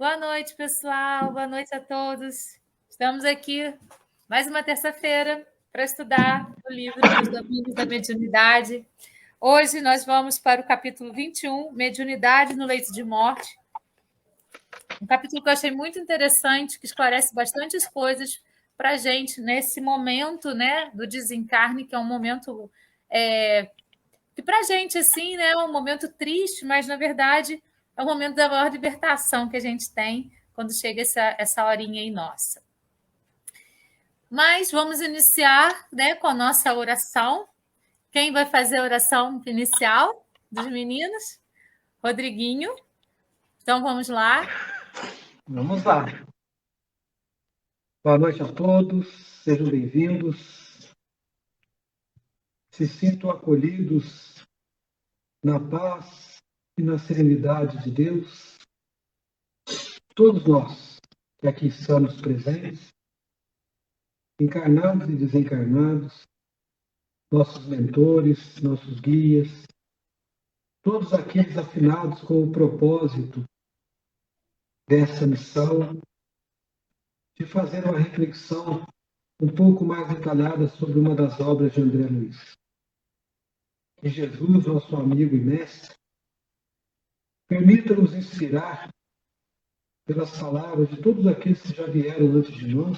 Boa noite, pessoal. Boa noite a todos. Estamos aqui mais uma terça-feira para estudar o livro Os Domínios da Mediunidade. Hoje nós vamos para o capítulo 21, Mediunidade no Leito de Morte. Um capítulo que eu achei muito interessante, que esclarece bastantes coisas para a gente nesse momento, né, do desencarne, que é um momento que para a gente assim, né, é um momento triste, mas na verdade é o momento da maior libertação que a gente tem quando chega essa horinha aí nossa. Mas vamos iniciar, né, com a nossa oração. Quem vai fazer a oração inicial dos meninos? Rodriguinho. Então vamos lá. Vamos lá. Boa noite a todos, sejam bem-vindos. Se sintam acolhidos na paz e na serenidade de Deus. Todos nós que aqui estamos presentes, encarnados e desencarnados, nossos mentores, nossos guias, todos aqueles afinados com o propósito dessa missão de fazer uma reflexão um pouco mais detalhada sobre uma das obras de André Luiz. Que Jesus, nosso amigo e mestre, permita-nos inspirar pelas palavras de todos aqueles que já vieram antes de nós.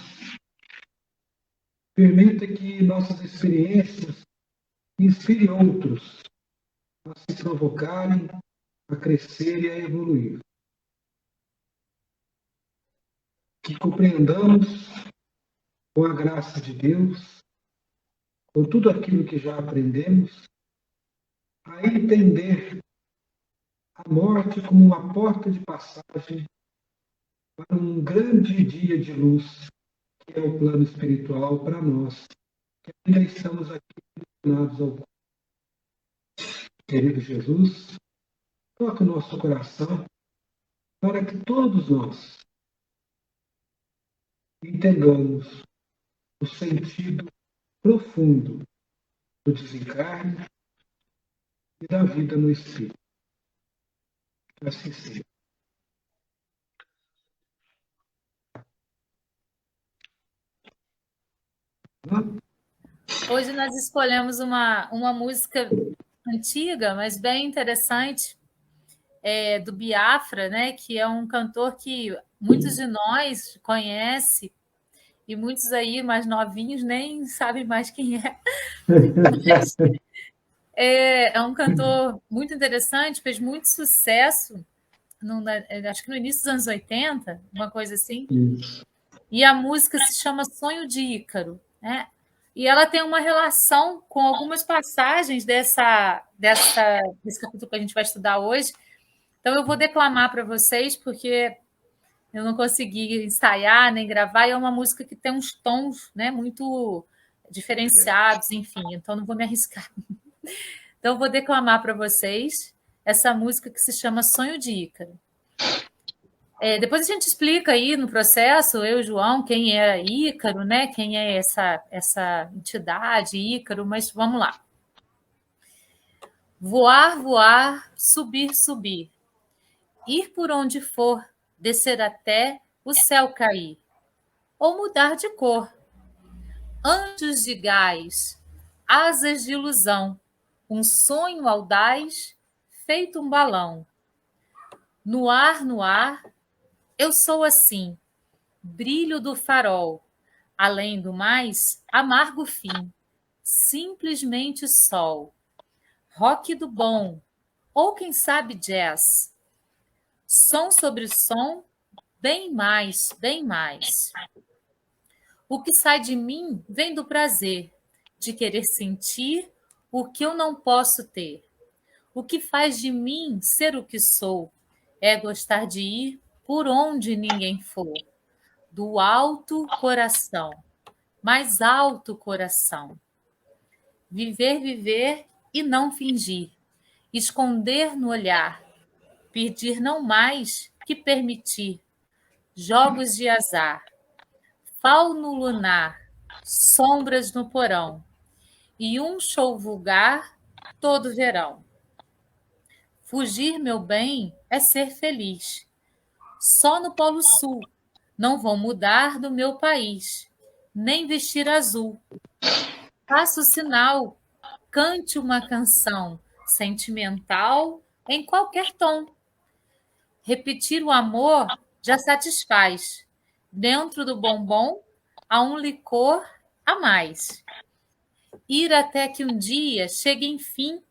Permita que nossas experiências inspirem outros a se provocarem, a crescer e a evoluir. Que compreendamos, com a graça de Deus, com tudo aquilo que já aprendemos, a entender a morte como uma porta de passagem para um grande dia de luz, que é o plano espiritual para nós, que ainda estamos aqui destinados ao corpo. Querido Jesus, toque o nosso coração para que todos nós entendamos o sentido profundo do desencarne e da vida no Espírito. Que assim seja. Hoje nós escolhemos uma música antiga, mas bem interessante, do Biafra, né, que é um cantor que muitos de nós conhecem e muitos aí mais novinhos nem sabem mais quem é. Mas é um cantor muito interessante, fez muito sucesso, acho que no início dos anos 80, uma coisa assim. Isso. E a música se chama Sonho de Ícaro, né? E ela tem uma relação com algumas passagens desse capítulo que a gente vai estudar hoje. Então, eu vou declamar para vocês, porque eu não consegui ensaiar nem gravar, e é uma música que tem uns tons, né, muito diferenciados, enfim, então não vou me arriscar. Então, eu vou declamar para vocês essa música que se chama Sonho de Ícaro. Depois a gente explica aí no processo, eu e o João, quem é Ícaro, né? Quem é essa entidade, Ícaro, mas vamos lá. Voar, voar, subir, subir. Ir por onde for, descer até o céu cair. Ou mudar de cor. Anjos de gás, asas de ilusão. Um sonho audaz, feito um balão. No ar, eu sou assim. Brilho do farol, além do mais, amargo fim, simplesmente sol, rock do bom, ou quem sabe jazz, som sobre som, bem mais, bem mais. O que sai de mim vem do prazer, de querer sentir o que eu não posso ter. O que faz de mim ser o que sou é gostar de ir por onde ninguém for. Do alto coração, mais alto coração. Viver, viver e não fingir. Esconder no olhar. Pedir não mais que permitir. Jogos de azar. Fauno lunar. Sombras no porão. E um show vulgar todo verão. Fugir, meu bem, é ser feliz. só no Polo Sul. Não vou mudar do meu país, nem vestir azul. Faça o sinal, cante uma canção sentimental em qualquer tom. Repetir o amor já satisfaz. Dentro do bombom há um licor a mais. Ir até que um dia chegue enfim,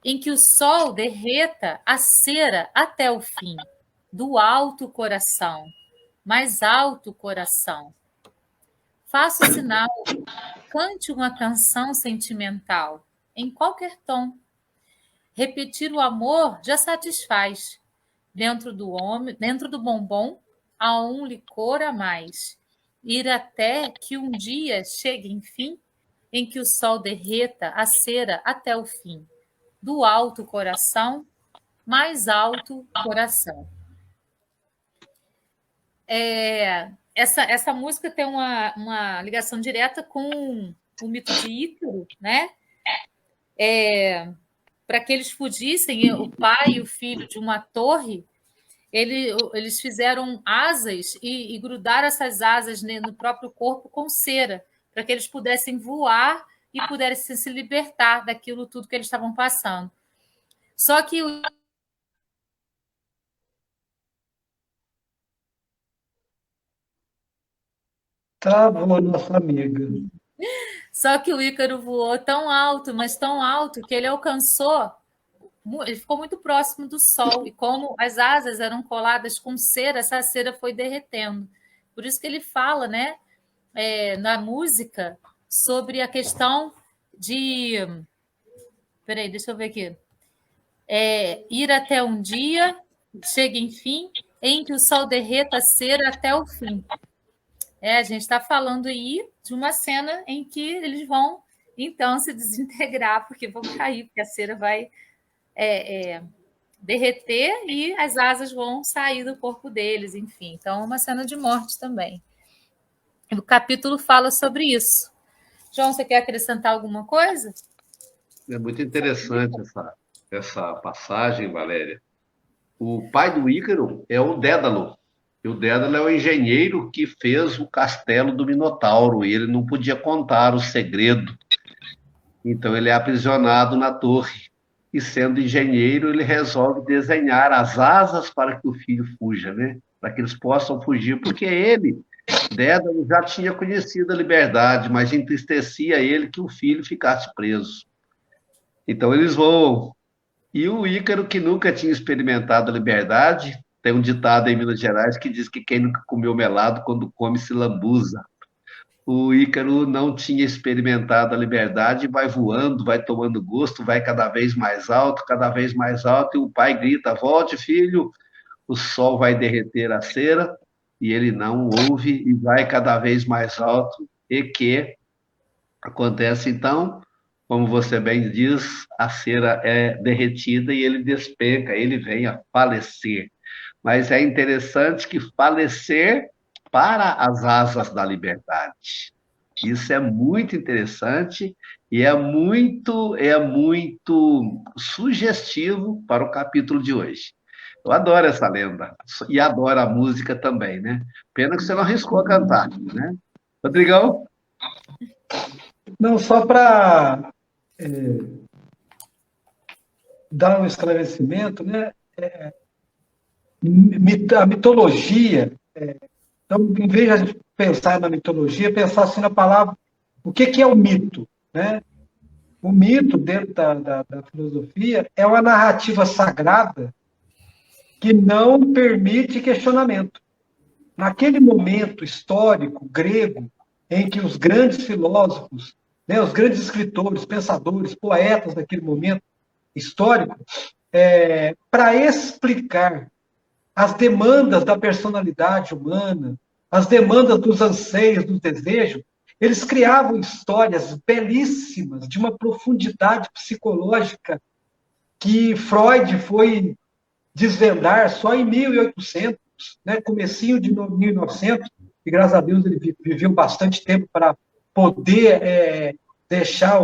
em que o sol derreta a cera até o fim, do alto coração, mais alto coração. Faça o sinal, cante uma canção sentimental, em qualquer tom. Repetir o amor já satisfaz. Dentro do bombom há um licor a mais. Ir até que um dia chegue, enfim, em que o sol derreta a cera até o fim. Do alto coração, mais alto coração. Essa música tem uma ligação direta com o mito de Ícaro, né? Para que eles fugissem, o pai e o filho de uma torre, eles fizeram asas e grudaram essas asas no próprio corpo com cera, para que eles pudessem voar e pudessem se libertar daquilo tudo que eles estavam passando. Só que Travou nossa amiga. Só que o Ícaro voou tão alto, mas tão alto, que ele alcançou, ele ficou muito próximo do sol, e como as asas eram coladas com cera, essa cera foi derretendo. Por isso que ele fala, né, na música, sobre a questão de... Peraí, deixa eu ver aqui. Ir até um dia, chega enfim, em que o sol derreta a cera até o fim. A gente está falando aí de uma cena em que eles vão, então, se desintegrar, porque vão cair, porque a cera vai derreter e as asas vão sair do corpo deles, enfim. Então, é uma cena de morte também. O capítulo fala sobre isso. João, você quer acrescentar alguma coisa? É muito interessante essa passagem, Valéria. O pai do Ícaro é o Dédalo. E o Dédalo é o engenheiro que fez o castelo do Minotauro, e ele não podia contar o segredo. Então ele é aprisionado na torre. E sendo engenheiro, ele resolve desenhar as asas para que o filho fuja, né? Para que eles possam fugir, porque ele, Dédalo, já tinha conhecido a liberdade, mas entristecia ele que o filho ficasse preso. Então eles voam. E o Ícaro, que nunca tinha experimentado a liberdade, tem um ditado em Minas Gerais que diz que quem nunca comeu melado, quando come, se lambuza. O Ícaro não tinha experimentado a liberdade, vai voando, vai tomando gosto, vai cada vez mais alto, e o pai grita: volte, filho, o sol vai derreter a cera, e ele não ouve e vai cada vez mais alto, e que acontece então, como você bem diz, a cera é derretida e ele despenca, ele vem a falecer. Mas é interessante que falecer para as asas da liberdade. Isso é muito interessante e é muito sugestivo para o capítulo de hoje. Eu adoro essa lenda e adoro a música também, né? Pena que você não arriscou a cantar, né? Rodrigão? Não, só para dar um esclarecimento, né? A mitologia, então, em vez de pensar na mitologia, pensar assim na palavra, o que é o mito, né? O mito, dentro da filosofia, é uma narrativa sagrada que não permite questionamento. Naquele momento histórico grego, em que os grandes filósofos, né, os grandes escritores, pensadores, poetas daquele momento histórico, para explicar as demandas da personalidade humana, as demandas dos anseios, dos desejos, eles criavam histórias belíssimas, de uma profundidade psicológica que Freud foi desvendar só em 1800, né, comecinho de 1900, e graças a Deus ele viveu bastante tempo para poder deixar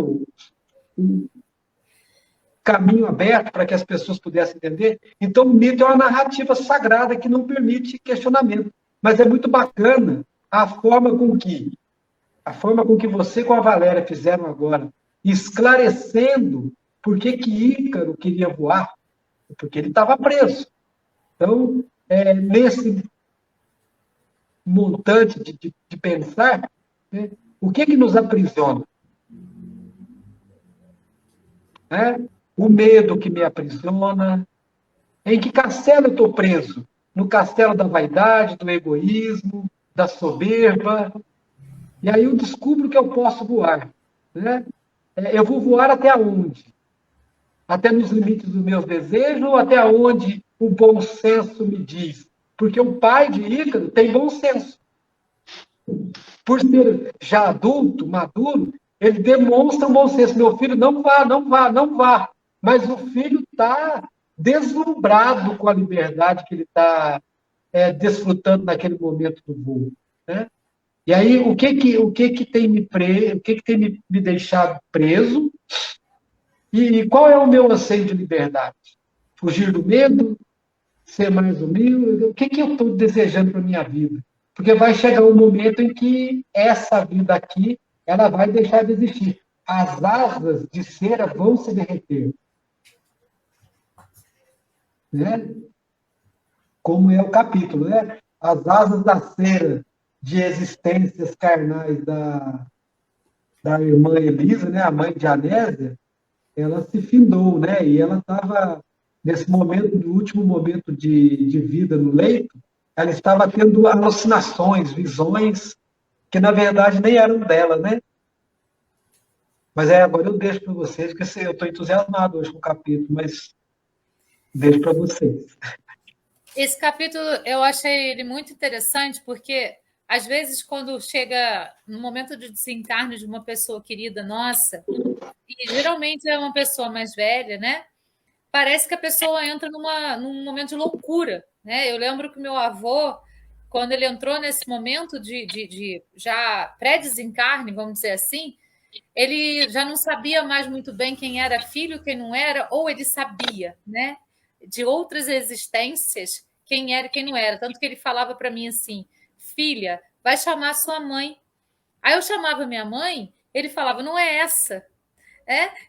caminho aberto para que as pessoas pudessem entender. Então, o mito é uma narrativa sagrada que não permite questionamento. Mas é muito bacana a forma com que você com a Valéria fizeram agora, esclarecendo por que Ícaro queria voar, porque ele estava preso. Então, nesse montante de pensar, né, o que nos aprisiona? Né? O medo que me aprisiona. Em que castelo eu estou preso? No castelo da vaidade, do egoísmo, da soberba. E aí eu descubro que eu posso voar. Né? Eu vou voar até onde? Até nos limites dos meus desejos ou até onde o bom senso me diz? Porque o pai de Ícaro tem bom senso. Por ser já adulto, maduro, ele demonstra um bom senso. Meu filho, não vá, não vá, não vá. Mas o filho está deslumbrado com a liberdade que ele está desfrutando naquele momento do voo. Né? E aí, o que tem me deixado preso? E qual é o meu anseio de liberdade? Fugir do medo? Ser mais humilde? O que eu estou desejando para a minha vida? Porque vai chegar um momento em que essa vida aqui ela vai deixar de existir. As asas de cera vão se derreter. Né? Como é o capítulo, né? As asas da cera de existências carnais da irmã Elisa, né? A mãe de Anésia, ela se findou, né? E ela estava, nesse momento, no último momento de vida no leito, ela estava tendo alucinações, visões, que na verdade nem eram dela, né? Mas agora eu deixo para vocês, porque eu estou entusiasmado hoje com o capítulo, mas deixo para vocês. Esse capítulo eu achei ele muito interessante, porque às vezes, quando chega no momento de desencarne de uma pessoa querida nossa, e geralmente é uma pessoa mais velha, né? Parece que a pessoa entra num momento de loucura, né? Eu lembro que meu avô, quando ele entrou nesse momento de já pré-desencarne, vamos dizer assim, ele já não sabia mais muito bem quem era filho, quem não era, ou ele sabia, né? De outras existências, quem era e quem não era. Tanto que ele falava para mim assim: filha, vai chamar sua mãe. Aí eu chamava minha mãe, ele falava: não é essa.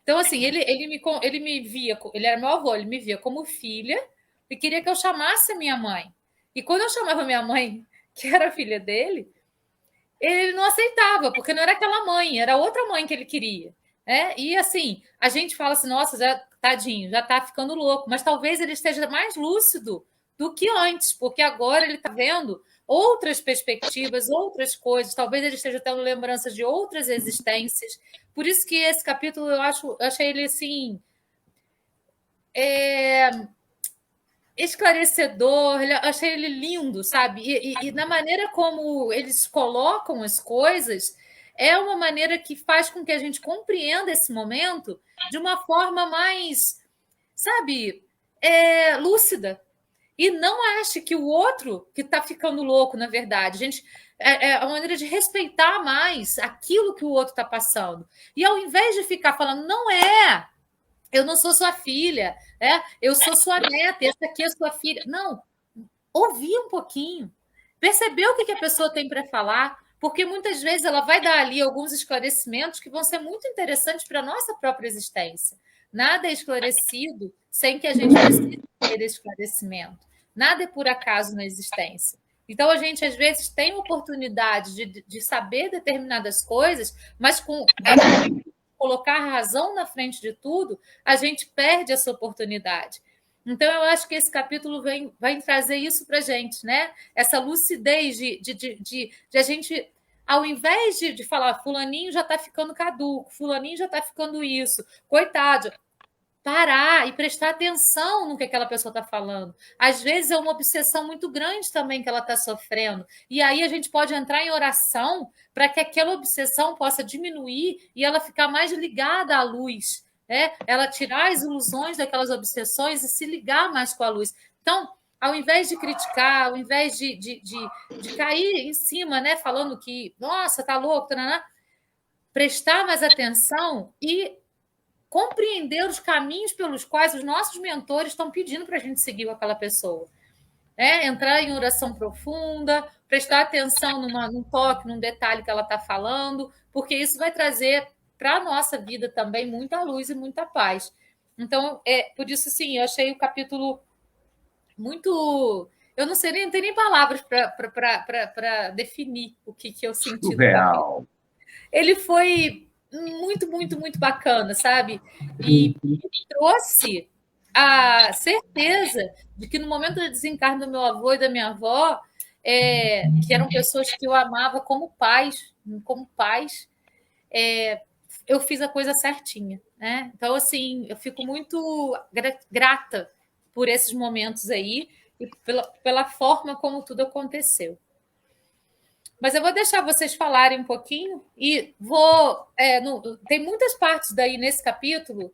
Então, assim, ele me via, ele era meu avô, ele me via como filha e queria que eu chamasse a minha mãe. E quando eu chamava minha mãe, que era filha dele, ele não aceitava, porque não era aquela mãe, era outra mãe que ele queria. E assim, a gente fala assim, nossa, já, tadinho, já está ficando louco, mas talvez ele esteja mais lúcido do que antes, porque agora ele está vendo outras perspectivas, outras coisas, talvez ele esteja tendo lembranças de outras existências. Por isso que esse capítulo eu achei ele assim esclarecedor, achei ele lindo, sabe? E na maneira como eles colocam as coisas, é uma maneira que faz com que a gente compreenda esse momento de uma forma mais, sabe, lúcida. E não ache que o outro que está ficando louco, na verdade. A gente, é uma maneira de respeitar mais aquilo que o outro está passando. E ao invés de ficar falando, não é, eu não sou sua filha, eu sou sua neta, essa aqui é sua filha. Não, ouvir um pouquinho, perceber o que a pessoa tem para falar, porque muitas vezes ela vai dar ali alguns esclarecimentos que vão ser muito interessantes para a nossa própria existência. Nada é esclarecido sem que a gente precise ter esclarecimento. Nada é por acaso na existência. Então, a gente, às vezes, tem oportunidade de saber determinadas coisas, mas com colocar a razão na frente de tudo, a gente perde essa oportunidade. Então, eu acho que esse capítulo vai trazer isso para a gente, né? Essa lucidez de a gente, ao invés de falar, fulaninho já está ficando caduco, fulaninho já está ficando isso, coitado, parar e prestar atenção no que aquela pessoa está falando. Às vezes é uma obsessão muito grande também que ela está sofrendo. E aí a gente pode entrar em oração para que aquela obsessão possa diminuir e ela ficar mais ligada à luz. Ela tirar as ilusões daquelas obsessões e se ligar mais com a luz. Então, ao invés de criticar, ao invés de cair em cima, né, falando que, nossa, tá louco, prestar mais atenção e compreender os caminhos pelos quais os nossos mentores estão pedindo para a gente seguir aquela pessoa. Entrar em oração profunda, prestar atenção num toque, num detalhe que ela está falando, porque isso vai trazer para a nossa vida também muita luz e muita paz. Então, por isso, sim, eu achei o capítulo muito... Eu não sei nem, tem nem palavras para definir o que eu senti no capítulo. Ele foi muito, muito, muito bacana, sabe? E trouxe a certeza de que no momento do desencarne do meu avô e da minha avó, que eram pessoas que eu amava como pais, eu fiz a coisa certinha, né? Então, assim, eu fico muito grata por esses momentos aí e pela forma como tudo aconteceu. Mas eu vou deixar vocês falarem um pouquinho e vou... tem muitas partes daí nesse capítulo,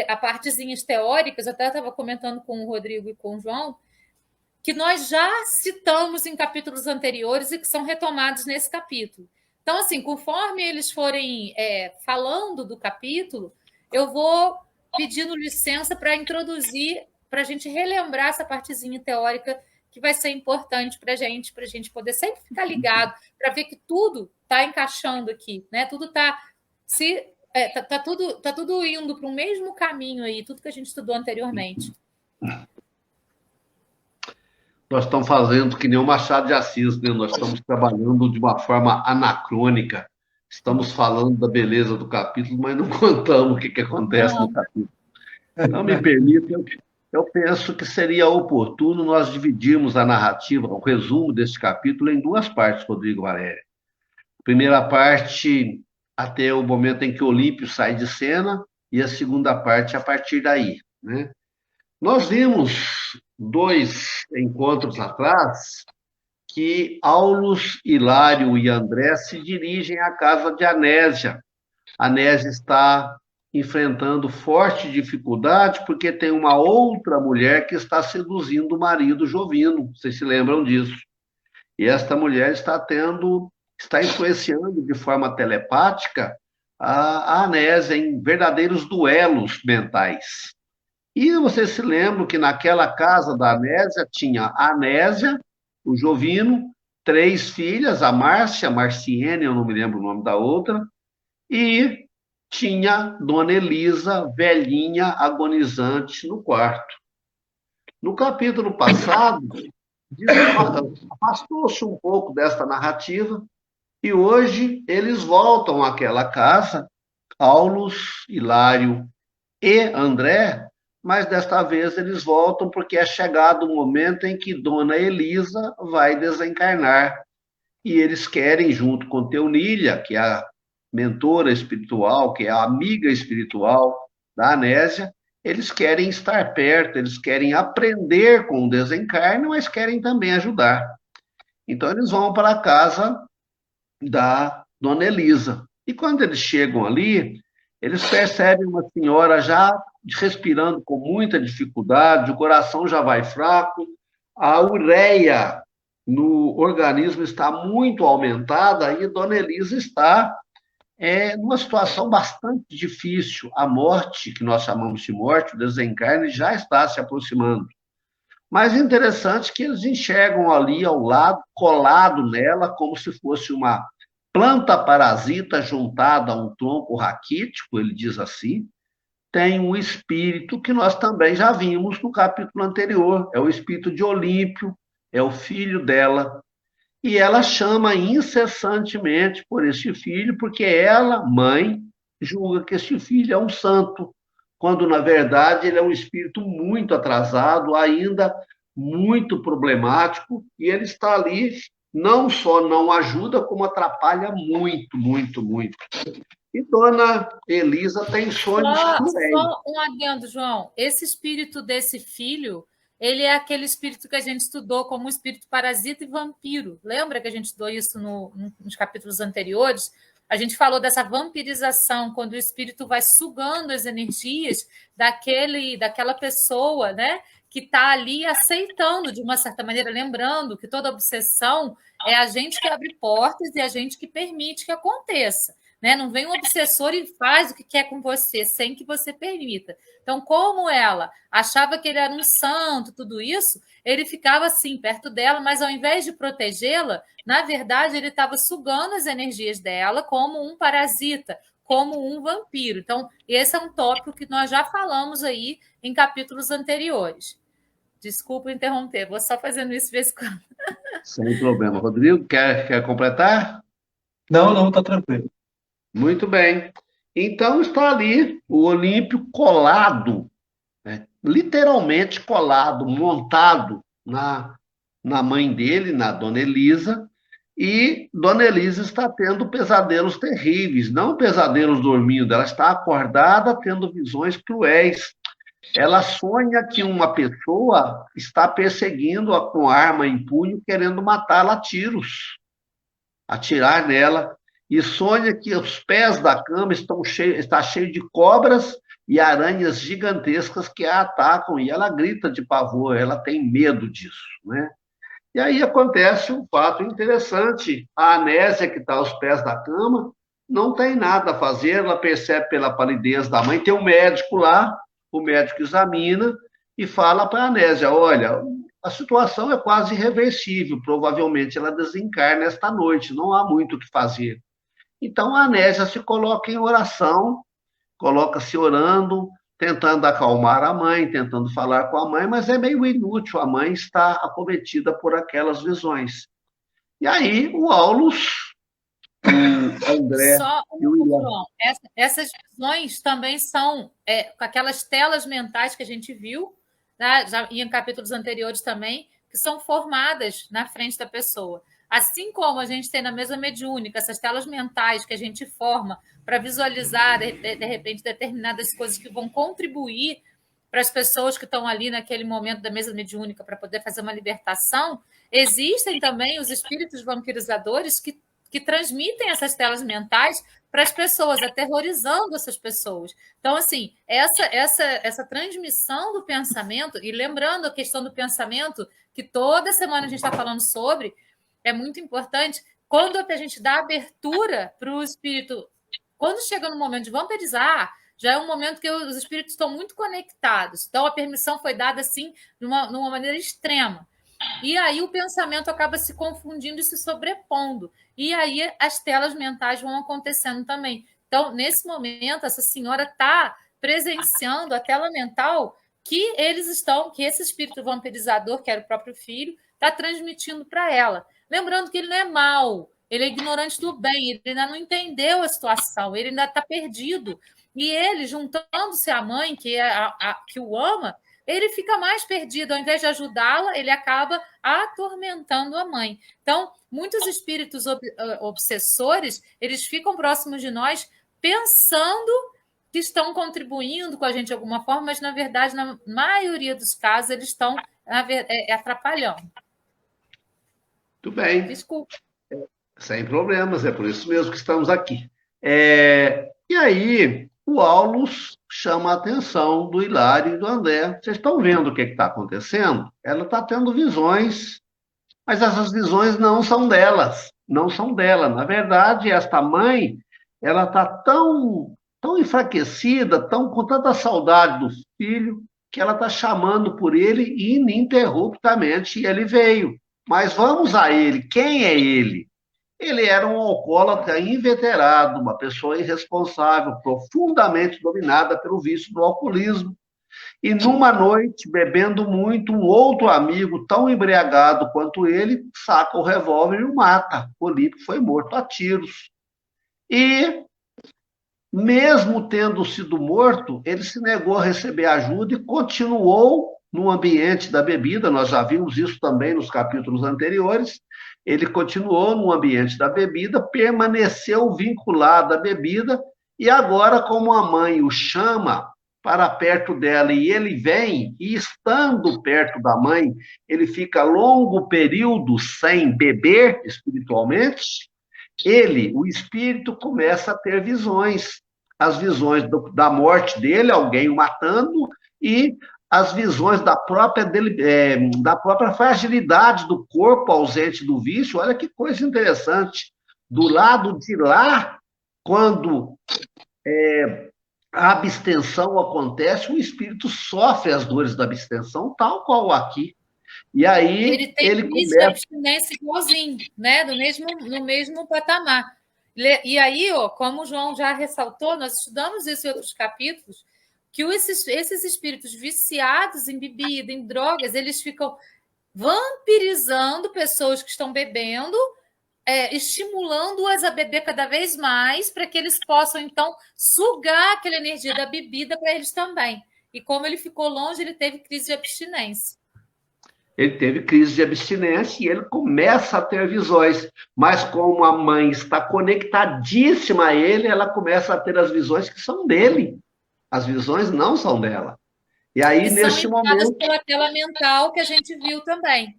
a partezinhas teóricas, eu até estava comentando com o Rodrigo e com o João, que nós já citamos em capítulos anteriores e que são retomados nesse capítulo. Então, assim, conforme eles forem falando do capítulo, eu vou pedindo licença para introduzir, para a gente relembrar essa partezinha teórica que vai ser importante para a gente poder sempre ficar ligado, para ver que tudo está encaixando aqui, né? Tudo está tá tudo indo para o mesmo caminho aí, tudo que a gente estudou anteriormente. Nós estamos fazendo que nem o Machado de Assis, né? Nós estamos trabalhando de uma forma anacrônica. Estamos falando da beleza do capítulo, mas não contamos o que acontece no capítulo. Então, me permita, eu penso que seria oportuno nós dividirmos a narrativa, o resumo deste capítulo, em duas partes, Rodrigo Valério. Primeira parte, até o momento em que Olímpio sai de cena, e a segunda parte, a partir daí, né? Nós vimos 2 encontros atrás que Aulus, Hilário e André se dirigem à casa de Anésia. Anésia está enfrentando forte dificuldade porque tem uma outra mulher que está seduzindo o marido Jovino. Vocês se lembram disso? E esta mulher está influenciando de forma telepática a Anésia em verdadeiros duelos mentais. E vocês se lembram que naquela casa da Anésia tinha a Anésia, o Jovino, 3 filhas, a Márcia, a Marciene, eu não me lembro o nome da outra, e tinha Dona Elisa, velhinha, agonizante, no quarto. No capítulo passado, afastou-se um pouco desta narrativa, e hoje eles voltam àquela casa, Aulus, Hilário e André, mas desta vez eles voltam porque é chegado o momento em que Dona Elisa vai desencarnar. E eles querem, junto com Teunília, que é a mentora espiritual, que é a amiga espiritual da Anésia, eles querem estar perto, eles querem aprender com o desencarne, mas querem também ajudar. Então eles vão para a casa da Dona Elisa. E quando eles chegam ali, eles percebem uma senhora já respirando com muita dificuldade, o coração já vai fraco, a ureia no organismo está muito aumentada e Dona Elisa está numa situação bastante difícil. A morte, que nós chamamos de morte, o desencarne, já está se aproximando. Mas é interessante que eles enxergam ali ao lado, colado nela, como se fosse uma planta parasita juntada a um tronco raquítico, ele diz assim, tem um espírito que nós também já vimos no capítulo anterior, é o espírito de Olímpio, é o filho dela, e ela chama incessantemente por este filho, porque ela, mãe, julga que este filho é um santo, quando, na verdade, ele é um espírito muito atrasado, ainda muito problemático, e ele está ali, não só não ajuda, como atrapalha muito, muito, muito. E Dona Elisa tem sonhos cruéis. Só um adendo, João. Esse espírito desse filho, ele é aquele espírito que a gente estudou como espírito parasita e vampiro. Lembra que a gente estudou isso nos capítulos anteriores? A gente falou dessa vampirização, quando o espírito vai sugando as energias daquela pessoa, né, que está ali aceitando, de uma certa maneira, lembrando que toda obsessão é a gente que abre portas e a gente que permite que aconteça. né? Não vem um obsessor e faz o que quer com você, sem que você permita. Então, como ela achava que ele era um santo, tudo isso, ele ficava assim, perto dela, mas ao invés de protegê-la, na verdade, ele estava sugando as energias dela como um parasita, como um vampiro. Então, esse é um tópico que nós já falamos aí em capítulos anteriores. Desculpa interromper, vou só fazendo isso de vez em quando. Sem problema. Rodrigo, quer completar? Não, tá tranquilo. Muito bem. Então está ali o Olímpio colado, né? Literalmente colado, montado na mãe dele, na Dona Elisa, e Dona Elisa está tendo pesadelos terríveis, não pesadelos dormindo, ela está acordada tendo visões cruéis. Ela sonha que uma pessoa está perseguindo-a com arma em punho, querendo matá-la a tiros, atirar nela, e sonha que os pés da cama está cheio de cobras e aranhas gigantescas que a atacam, e ela grita de pavor, ela tem medo disso, né? E aí acontece um fato interessante, a Anésia, que está aos pés da cama, não tem nada a fazer, ela percebe pela palidez da mãe, tem um médico lá, o médico examina e fala para a Anésia, olha, a situação é quase irreversível, provavelmente ela desencarna esta noite, não há muito o que fazer. Então a Anésia se coloca em oração, coloca-se orando, tentando acalmar a mãe, tentando falar com a mãe, mas é meio inútil, a mãe está acometida por aquelas visões. E aí o Aulus, o André Só e o Ilan. João, essas visões também são com aquelas telas mentais que a gente viu, né, já em capítulos anteriores também, que são formadas na frente da pessoa. Assim como a gente tem na mesa mediúnica essas telas mentais que a gente forma para visualizar, de repente, determinadas coisas que vão contribuir para as pessoas que estão ali naquele momento da mesa mediúnica para poder fazer uma libertação, existem também os espíritos vampirizadores que transmitem essas telas mentais para as pessoas, aterrorizando essas pessoas. Então, assim, essa transmissão do pensamento, e lembrando a questão do pensamento, que toda semana a gente está falando sobre, é muito importante, quando a gente dá abertura para o espírito, quando chega no momento de vampirizar, já é um momento que os espíritos estão muito conectados. Então, a permissão foi dada, assim, numa maneira extrema. E aí o pensamento acaba se confundindo e se sobrepondo. E aí as telas mentais vão acontecendo também. Então, nesse momento, essa senhora está presenciando a tela mental que que esse espírito vampirizador, que era o próprio filho, está transmitindo para ela. Lembrando que ele não é mau, ele é ignorante do bem, ele ainda não entendeu a situação, ele ainda está perdido. E ele, juntando-se à mãe, que o ama, ele fica mais perdido. Ao invés de ajudá-la, ele acaba atormentando a mãe. Então, muitos espíritos obsessores, eles ficam próximos de nós pensando que estão contribuindo com a gente de alguma forma, mas, na verdade, na maioria dos casos, eles estão atrapalhando. Muito bem. Desculpa. Sem problemas, é por isso mesmo que estamos aqui. E aí, o Aulus chama a atenção do Hilário e do André. Vocês estão vendo o que está acontecendo? Ela está tendo visões, mas essas visões não são delas, não são dela. Na verdade, esta mãe, ela está tão enfraquecida, com tanta saudade do filho, que ela está chamando por ele ininterruptamente, e ele veio. Mas vamos a ele. Quem é ele? Ele era um alcoólatra inveterado, uma pessoa irresponsável, profundamente dominada pelo vício do alcoolismo. E numa noite, bebendo muito, um outro amigo, tão embriagado quanto ele, saca o revólver e o mata. Olímpio foi morto a tiros. E, mesmo tendo sido morto, ele se negou a receber ajuda e continuou no ambiente da bebida. Nós já vimos isso também nos capítulos anteriores. Ele continuou no ambiente da bebida, permaneceu vinculado à bebida, e agora, como a mãe o chama para perto dela e ele vem, e estando perto da mãe, ele fica longo período sem beber espiritualmente, o espírito, começa a ter visões. As visões da morte dele, alguém o matando, e as visões da própria fragilidade do corpo ausente do vício. Olha que coisa interessante. Do lado de lá, quando a abstenção acontece, o espírito sofre as dores da abstenção, tal qual aqui. E aí Ele tem ele crise de começa. abstinência igualzinho, né? No mesmo patamar. E aí, ó, como o João já ressaltou, nós estudamos isso em outros capítulos, que esses espíritos viciados em bebida, em drogas, eles ficam vampirizando pessoas que estão bebendo, estimulando-as a beber cada vez mais, para que eles possam, então, sugar aquela energia da bebida para eles também. E como ele ficou longe, ele teve crise de abstinência. Ele teve crise de abstinência e ele começa a ter visões. Mas como a mãe está conectadíssima a ele, ela começa a ter as visões que são dele. As visões não são dela. E aí, Que são neste enviadas momento, pela tela mental, que a gente viu também.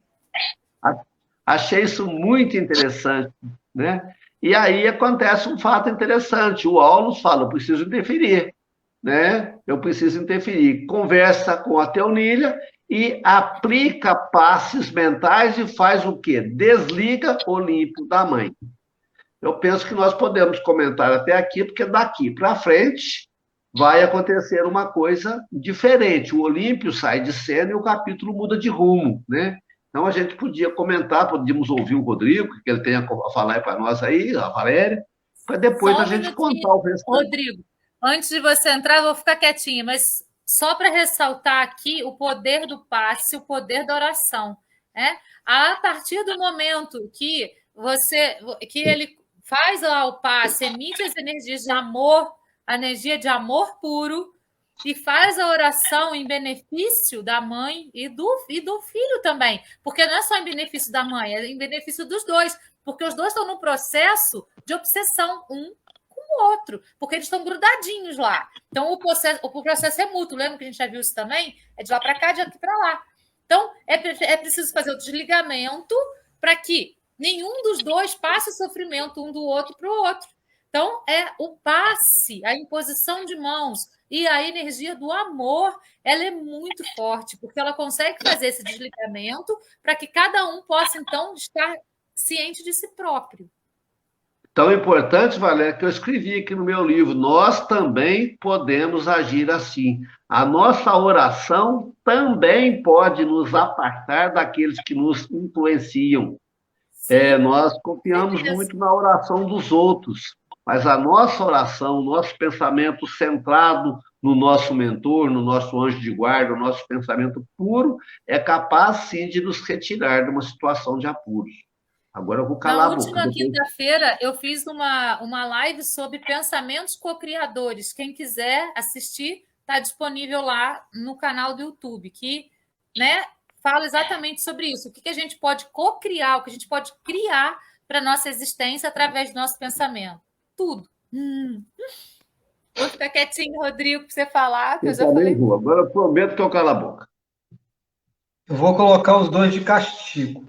achei isso muito interessante, né? E aí acontece um fato interessante. O Aulus fala, eu preciso interferir, né? Eu preciso interferir. Conversa com a Teonilha e aplica passes mentais e faz o quê? Desliga o Olímpio da mãe. Eu penso que nós podemos comentar até aqui, porque daqui para frente vai acontecer uma coisa diferente. O Olímpio sai de cena e o capítulo muda de rumo, né? Então a gente podia comentar, podíamos ouvir o Rodrigo, que ele tem a falar para nós aí, a Valéria, para depois Só a um gente minutinho, contar o restante. Rodrigo. Antes de você entrar, eu vou ficar quietinha, mas só para ressaltar aqui o poder do passe, o poder da oração. Né? A partir do momento que ele faz lá o passe, emite as energias de amor, a energia de amor puro, e faz a oração em benefício da mãe e do filho também. Porque não é só em benefício da mãe, é em benefício dos dois. Porque os dois estão num processo de obsessão, um com o outro, porque eles estão grudadinhos lá. Então, o processo é mútuo. Lembra que a gente já viu isso também? É de lá para cá, de aqui para lá. Então, é preciso fazer o desligamento para que nenhum dos dois passe o sofrimento um do outro para o outro. Então, é o passe, a imposição de mãos e a energia do amor, ela é muito forte, porque ela consegue fazer esse desligamento para que cada um possa, então, estar ciente de si próprio. Tão importante, Valéria, que eu escrevi aqui no meu livro, nós também podemos agir assim. A nossa oração também pode nos apartar daqueles que nos influenciam. Nós confiamos muito na oração dos outros, mas a nossa oração, o nosso pensamento centrado no nosso mentor, no nosso anjo de guarda, o nosso pensamento puro, é capaz, sim, de nos retirar de uma situação de apuros. Agora eu vou calar Na a boca. última quinta-feira, eu fiz uma live sobre pensamentos co-criadores. Quem quiser assistir, está disponível lá no canal do YouTube, que, né, fala exatamente sobre isso. O que a gente pode co-criar, o que a gente pode criar para a nossa existência através do nosso pensamento. Tudo. Vou ficar quietinho, Rodrigo, para você falar, que eu já falei. Agora eu prometo que eu calo a boca. Eu vou colocar os dois de castigo.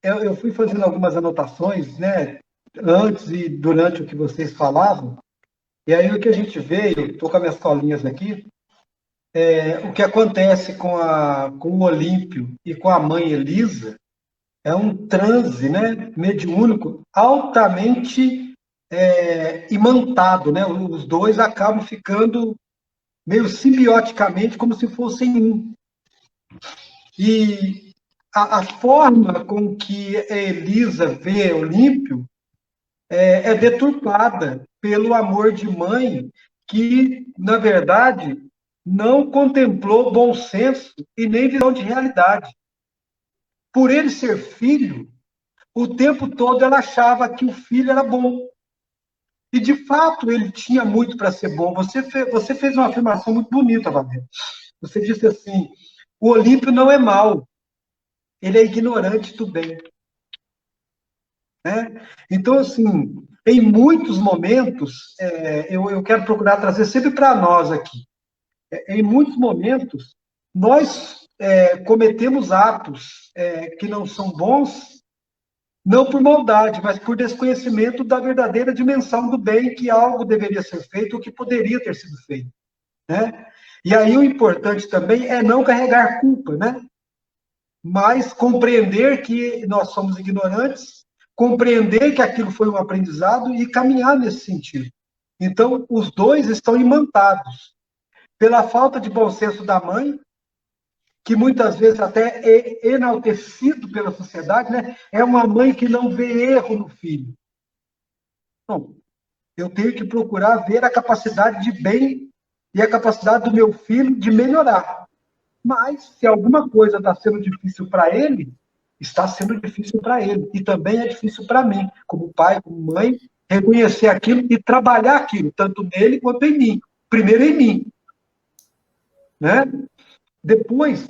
Eu fui fazendo algumas anotações, né, antes e durante o que vocês falavam, e aí o que a gente veio, estou com as minhas colinhas aqui, o que acontece com o Olímpio e com a mãe Elisa é um transe, né, mediúnico altamente imantado, né? Os dois acabam ficando meio simbioticamente como se fossem um. E a forma com que a Elisa vê Olímpio é deturpada pelo amor de mãe que, na verdade, não contemplou bom senso e nem visão de realidade. Por ele ser filho, o tempo todo ela achava que o filho era bom. E, de fato, ele tinha muito para ser bom. Você fez uma afirmação muito bonita, Valéria. Você disse assim, o Olímpio não é mau, ele é ignorante do bem. Né? Então, assim, em muitos momentos, eu quero procurar trazer sempre para nós aqui, em muitos momentos, nós cometemos atos que não são bons, não por maldade, mas por desconhecimento da verdadeira dimensão do bem, que algo deveria ser feito, ou que poderia ter sido feito. Né? E aí o importante também é não carregar culpa, né? mas compreender que nós somos ignorantes, compreender que aquilo foi um aprendizado e caminhar nesse sentido. Então, os dois estão imantados pela falta de bom senso da mãe, que muitas vezes até é enaltecido pela sociedade, né? É uma mãe que não vê erro no filho. Não, eu tenho que procurar ver a capacidade de bem e a capacidade do meu filho de melhorar. Mas, se alguma coisa está sendo difícil para ele, está sendo difícil para ele. E também é difícil para mim, como pai, como mãe, reconhecer aquilo e trabalhar aquilo, tanto nele quanto em mim. Primeiro em mim. Né? Depois...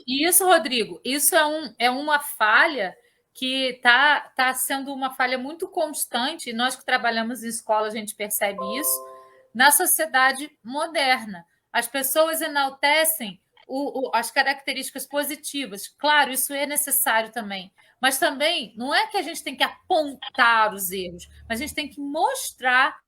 Isso, Rodrigo, isso é uma falha que está sendo uma falha muito constante, e nós que trabalhamos em escola, a gente percebe isso, na sociedade moderna. As pessoas enaltecem as características positivas. Claro, isso é necessário também. Mas também não é que a gente tem que apontar os erros, mas a gente tem que mostrar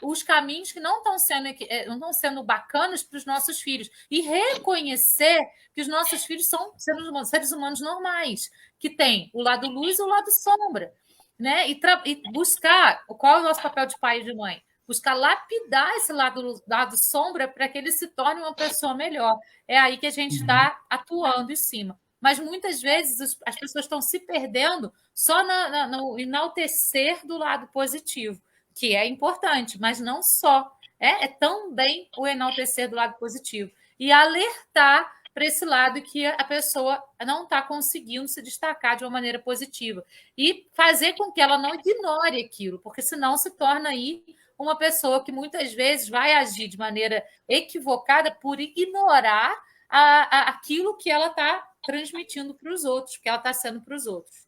os caminhos que não estão sendo bacanas para os nossos filhos. E reconhecer que os nossos filhos são seres humanos normais, que têm o lado luz e o lado sombra. Né? E buscar qual é o nosso papel de pai e de mãe. Buscar lapidar esse lado sombra para que ele se torne uma pessoa melhor. É aí que a gente está atuando em cima. Mas muitas vezes as pessoas estão se perdendo só no enaltecer do lado positivo, que é importante, mas não só. É também o enaltecer do lado positivo. E alertar para esse lado que a pessoa não está conseguindo se destacar de uma maneira positiva. E fazer com que ela não ignore aquilo, porque senão se torna aí uma pessoa que muitas vezes vai agir de maneira equivocada por ignorar aquilo que ela está transmitindo para os outros, que ela está sendo para os outros.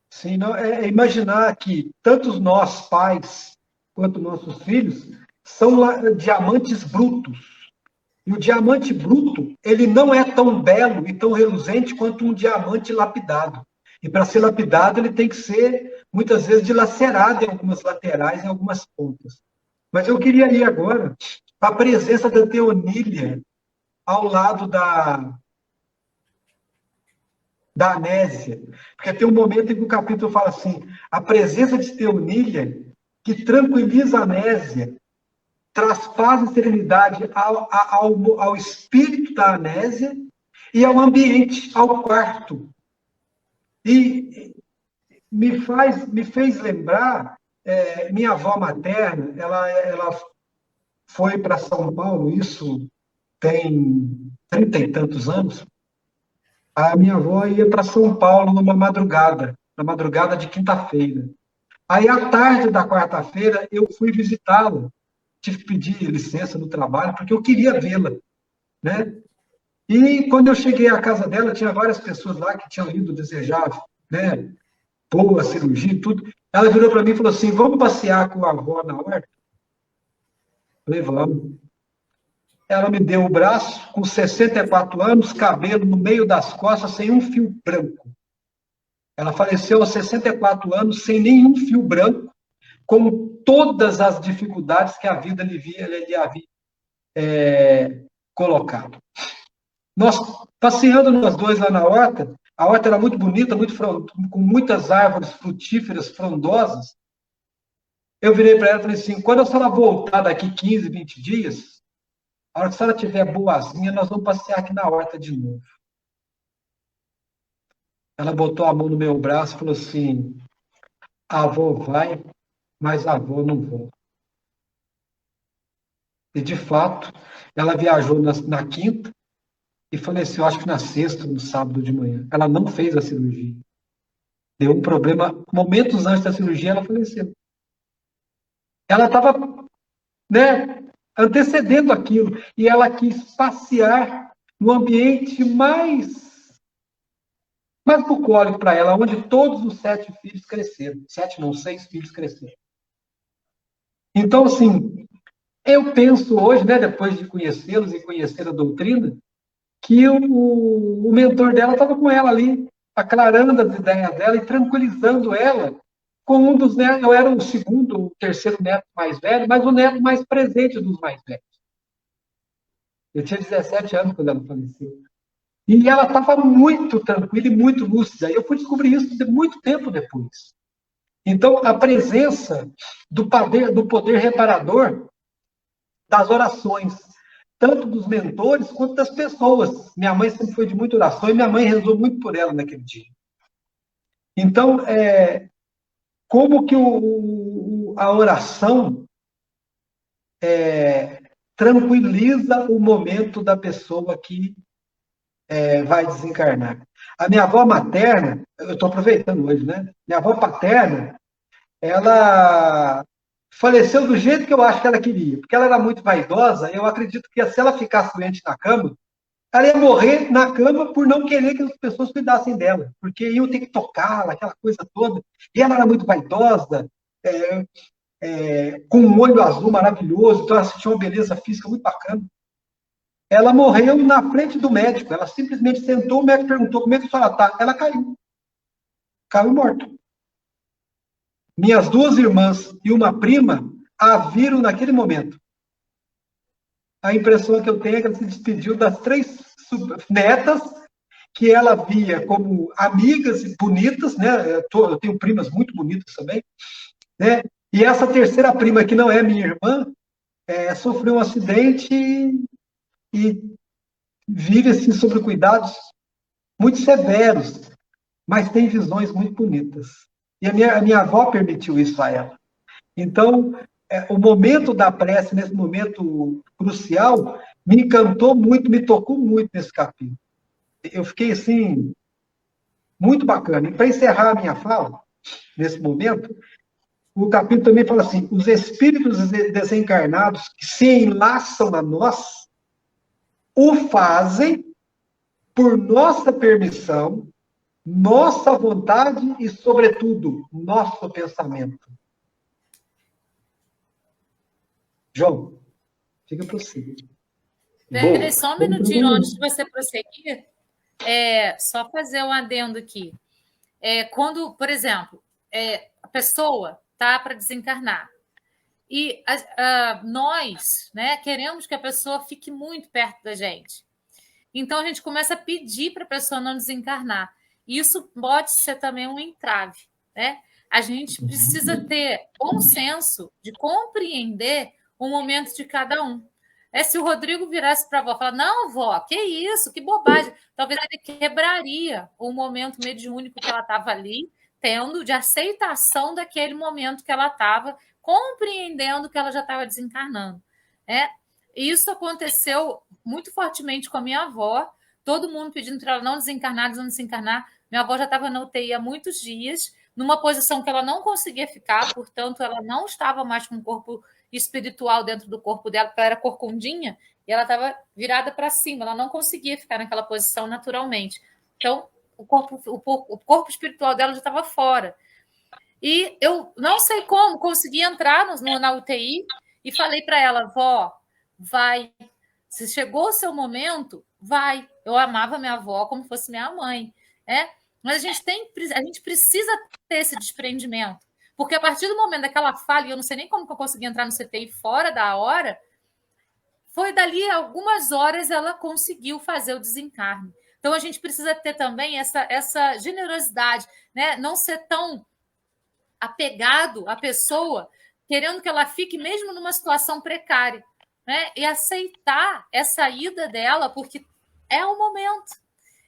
Sim, não, imaginar que tanto nós, pais, quanto nossos filhos, são diamantes brutos. E o diamante bruto, ele não é tão belo e tão reluzente quanto um diamante lapidado. E para ser lapidado, ele tem que ser, muitas vezes, dilacerado em algumas laterais, em algumas pontas. Mas eu queria ir agora para a presença da Teonília ao lado da Anésia. Porque tem um momento em que o capítulo fala assim, a presença de Teonília, que tranquiliza a Anésia, traz paz e serenidade ao espírito da Anésia e ao ambiente, ao quarto. E me fez lembrar, minha avó materna, ela foi para São Paulo, isso tem 30 e tantos anos. A minha avó ia para São Paulo na madrugada de quinta-feira. Aí, à tarde da quarta-feira, eu fui visitá-la. Tive que pedir licença no trabalho, porque eu queria vê-la, né? E quando eu cheguei à casa dela, tinha várias pessoas lá que tinham ido desejar, né, boa cirurgia e tudo. Ela virou para mim e falou assim, vamos passear com a avó na horta? Falei, vamos. Ela me deu o braço, com 64 anos, cabelo no meio das costas, sem um fio branco. Ela faleceu aos 64 anos, sem nenhum fio branco, com todas as dificuldades que a vida lhe havia colocado. Nós, passeando nós dois lá na horta, a horta era muito bonita, com muitas árvores frutíferas, frondosas. Eu virei para ela e falei assim, quando a senhora voltar daqui 15, 20 dias, a hora que a senhora estiver boazinha, nós vamos passear aqui na horta de novo. Ela botou a mão no meu braço e falou assim, a avó vai, mas a avó não volta. E, de fato, ela viajou na quinta e faleceu, acho que na sexta, no sábado de manhã. Ela não fez a cirurgia. Deu um problema. Momentos antes da cirurgia, ela faleceu. Ela estava, né, antecedendo aquilo. E ela quis passear no ambiente mais bucólico para ela, onde todos os 7 filhos cresceram. 7 não, 6 filhos cresceram. Então, assim, eu penso hoje, né, depois de conhecê-los e conhecer a doutrina, que o mentor dela estava com ela ali, aclarando as ideias dela e tranquilizando ela com um dos netos. Eu era o segundo, o terceiro neto mais velho, mas o neto mais presente dos mais velhos. Eu tinha 17 anos quando ela faleceu. E ela estava muito tranquila e muito lúcida. Eu fui descobrir isso muito tempo depois. Então, a presença do poder reparador das orações, tanto dos mentores quanto das pessoas. Minha mãe sempre foi de muita oração e minha mãe rezou muito por ela naquele dia. Então, como que a oração tranquiliza o momento da pessoa que vai desencarnar. A minha avó materna, eu estou aproveitando hoje, né? Minha avó paterna, ela faleceu do jeito que eu acho que ela queria, porque ela era muito vaidosa, e eu acredito que se ela ficasse doente na cama, ela ia morrer na cama por não querer que as pessoas cuidassem dela, porque iam ter que tocá-la, aquela coisa toda. E ela era muito vaidosa, com um olho azul maravilhoso, então ela tinha uma beleza física muito bacana. Ela morreu na frente do médico, ela simplesmente sentou, o médico perguntou como é que a senhora está. Ela caiu morta. Minhas duas irmãs e uma prima a viram naquele momento. A impressão que eu tenho é que ela se despediu das 3 netas que ela via como amigas e bonitas, né? Eu tenho primas muito bonitas também, né? E essa terceira prima, que não é minha irmã, sofreu um acidente e vive assim, sob cuidados muito severos, mas tem visões muito bonitas. E a minha avó permitiu isso a ela. Então, o momento da prece, nesse momento crucial, me encantou muito, me tocou muito nesse capítulo. Eu fiquei, assim, muito bacana. E para encerrar a minha fala, nesse momento, o capítulo também fala assim: os espíritos desencarnados que se enlaçam a nós o fazem por nossa permissão, nossa vontade e, sobretudo, nosso pensamento. João, fica para você. Peraí, só um minutinho antes de você prosseguir, só fazer um adendo aqui. Quando, por exemplo, a pessoa está para desencarnar e nós, né, queremos que a pessoa fique muito perto da gente. Então, a gente começa a pedir para a pessoa não desencarnar. Isso pode ser também um entrave, né? A gente precisa ter bom senso de compreender o momento de cada um. Se o Rodrigo virasse para a avó e falar, não, vó, que isso, que bobagem, talvez ele quebraria o momento mediúnico que ela estava ali, tendo de aceitação daquele momento que ela estava, compreendendo que ela já estava desencarnando. Isso aconteceu muito fortemente com a minha avó, todo mundo pedindo para ela não desencarnar. Minha avó já estava na UTI há muitos dias, numa posição que ela não conseguia ficar, portanto, ela não estava mais com o corpo espiritual dentro do corpo dela, porque ela era corcundinha, e ela estava virada para cima, ela não conseguia ficar naquela posição naturalmente. Então, o corpo espiritual dela já estava fora. E eu não sei como, consegui entrar na UTI e falei para ela, vó, vai, se chegou o seu momento, vai. Eu amava minha avó como fosse minha mãe, mas a gente precisa ter esse desprendimento, porque a partir do momento daquela fala, e eu não sei nem como que eu consegui entrar no CTI fora da hora, foi dali algumas horas ela conseguiu fazer o desencarne. Então a gente precisa ter também essa generosidade, né? Não ser tão apegado à pessoa, querendo que ela fique mesmo numa situação precária, né? E aceitar essa ida dela, porque é o momento.